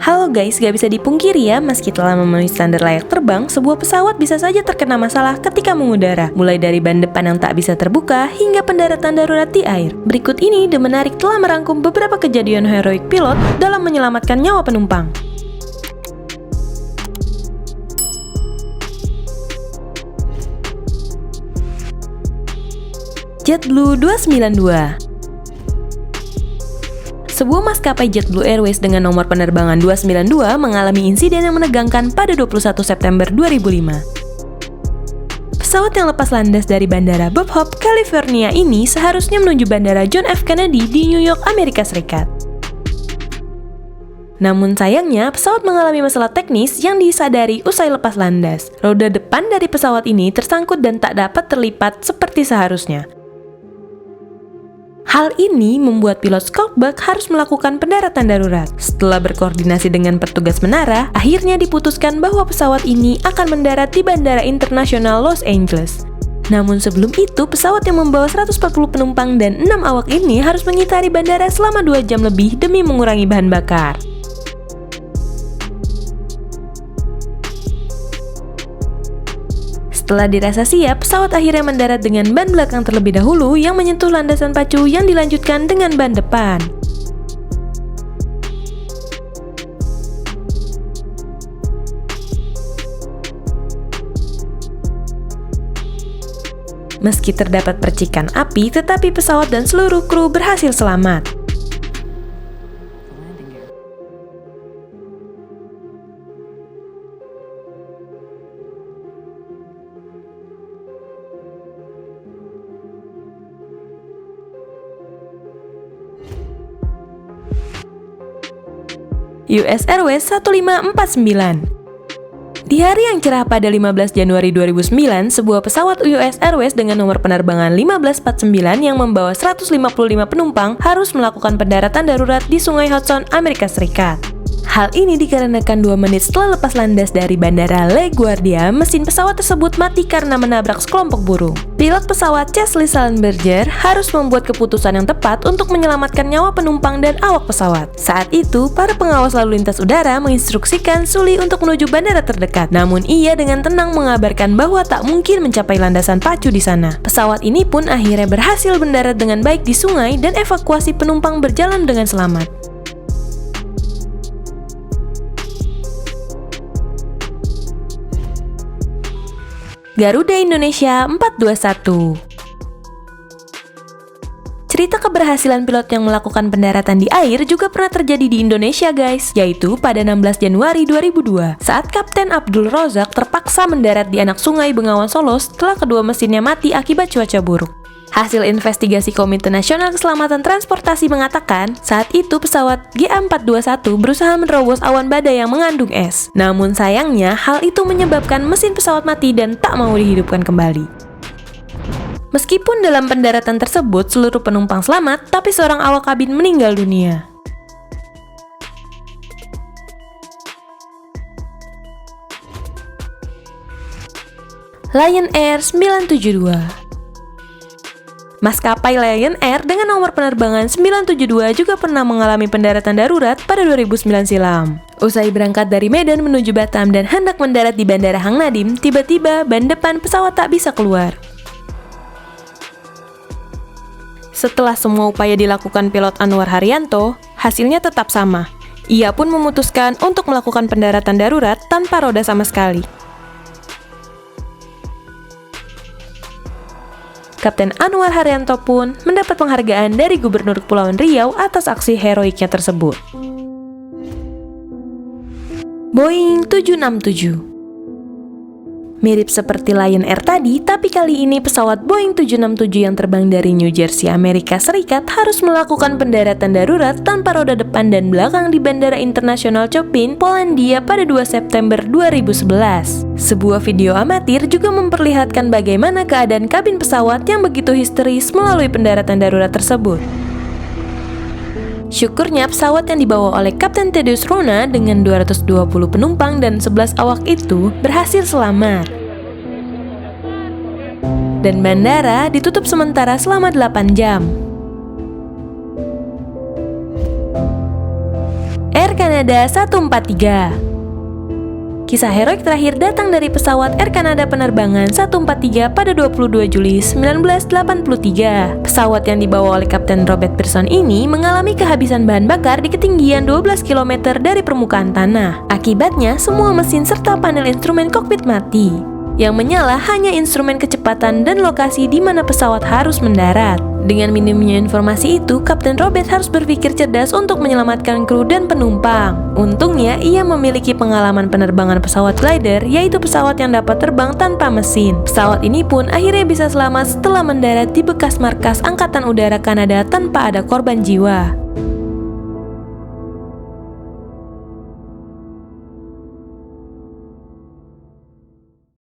Halo guys, gak bisa dipungkiri ya, meski telah memenuhi standar layak terbang, sebuah pesawat bisa saja terkena masalah ketika mengudara, mulai dari ban depan yang tak bisa terbuka hingga pendaratan darurat di air. Berikut ini The Menarik telah merangkum beberapa kejadian heroik pilot dalam menyelamatkan nyawa penumpang. JetBlue 292. Sebuah maskapai JetBlue Airways dengan nomor penerbangan 292 mengalami insiden yang menegangkan pada 21 September 2005. Pesawat yang lepas landas dari Bandara Bob Hope, California ini seharusnya menuju Bandara John F. Kennedy di New York, Amerika Serikat. Namun sayangnya, pesawat mengalami masalah teknis yang disadari usai lepas landas. Roda depan dari pesawat ini tersangkut dan tak dapat terlipat seperti seharusnya. Hal ini membuat pilot Scott Buck harus melakukan pendaratan darurat. Setelah berkoordinasi dengan petugas menara, akhirnya diputuskan bahwa pesawat ini akan mendarat di Bandara Internasional Los Angeles. Namun sebelum itu, pesawat yang membawa 140 penumpang dan 6 awak ini harus mengitari bandara selama 2 jam lebih demi mengurangi bahan bakar. Setelah dirasa siap, pesawat akhirnya mendarat dengan ban belakang terlebih dahulu yang menyentuh landasan pacu yang dilanjutkan dengan ban depan. Meski terdapat percikan api, tetapi pesawat dan seluruh kru berhasil selamat. US Airways 1549. Di hari yang cerah pada 15 Januari 2009, sebuah pesawat US Airways dengan nomor penerbangan 1549 yang membawa 155 penumpang harus melakukan pendaratan darurat di Sungai Hudson, Amerika Serikat. Hal ini dikarenakan 2 menit setelah lepas landas dari Bandara LaGuardia, mesin pesawat tersebut mati karena menabrak sekelompok burung. Pilot pesawat Chesley Sullenberger harus membuat keputusan yang tepat untuk menyelamatkan nyawa penumpang dan awak pesawat. Saat itu, para pengawas lalu lintas udara menginstruksikan Sully untuk menuju bandara terdekat. Namun ia dengan tenang mengabarkan bahwa tak mungkin mencapai landasan pacu di sana. Pesawat ini pun akhirnya berhasil mendarat dengan baik di sungai dan evakuasi penumpang berjalan dengan selamat. Garuda Indonesia 421. Cerita keberhasilan pilot yang melakukan pendaratan di air juga pernah terjadi di Indonesia guys, yaitu pada 16 Januari 2002 saat Kapten Abdul Rozak terpaksa mendarat di anak sungai Bengawan Solo setelah kedua mesinnya mati akibat cuaca buruk. Hasil investigasi Komite Nasional Keselamatan Transportasi mengatakan, saat itu pesawat GA421 berusaha menerobos awan badai yang mengandung es. Namun sayangnya, hal itu menyebabkan mesin pesawat mati dan tak mau dihidupkan kembali. Meskipun dalam pendaratan tersebut seluruh penumpang selamat, tapi seorang awak kabin meninggal dunia. Lion Air 972. Maskapai Lion Air dengan nomor penerbangan 972 juga pernah mengalami pendaratan darurat pada 2009 silam. Usai berangkat dari Medan menuju Batam dan hendak mendarat di Bandara Hang Nadim, tiba-tiba ban depan pesawat tak bisa keluar. Setelah semua upaya dilakukan pilot Anwar Haryanto, hasilnya tetap sama. Ia pun memutuskan untuk melakukan pendaratan darurat tanpa roda sama sekali. Kapten Anwar Haryanto pun mendapat penghargaan dari Gubernur Kepulauan Riau atas aksi heroiknya tersebut. Boeing 767. Mirip seperti Lion Air tadi, tapi kali ini pesawat Boeing 767 yang terbang dari New Jersey, Amerika Serikat harus melakukan pendaratan darurat tanpa roda depan dan belakang di Bandara Internasional Chopin, Polandia pada 2 September 2011. Sebuah video amatir juga memperlihatkan bagaimana keadaan kabin pesawat yang begitu histeris melalui pendaratan darurat tersebut. Syukurnya pesawat yang dibawa oleh Kapten Thaddeus Rona dengan 220 penumpang dan 11 awak itu berhasil selamat. Dan bandara ditutup sementara selama 8 jam. Air Canada 143. Kisah heroik terakhir datang dari pesawat Air Canada penerbangan 143 pada 22 Juli 1983. Pesawat yang dibawa oleh Kapten Robert Pearson ini mengalami kehabisan bahan bakar di ketinggian 12 km dari permukaan tanah. Akibatnya, semua mesin serta panel instrumen kokpit mati. Yang menyala hanya instrumen kecepatan dan lokasi di mana pesawat harus mendarat. Dengan minimnya informasi itu, Kapten Robert harus berpikir cerdas untuk menyelamatkan kru dan penumpang. Untungnya, ia memiliki pengalaman penerbangan pesawat glider, yaitu pesawat yang dapat terbang tanpa mesin. Pesawat ini pun akhirnya bisa selamat setelah mendarat di bekas markas Angkatan Udara Kanada tanpa ada korban jiwa.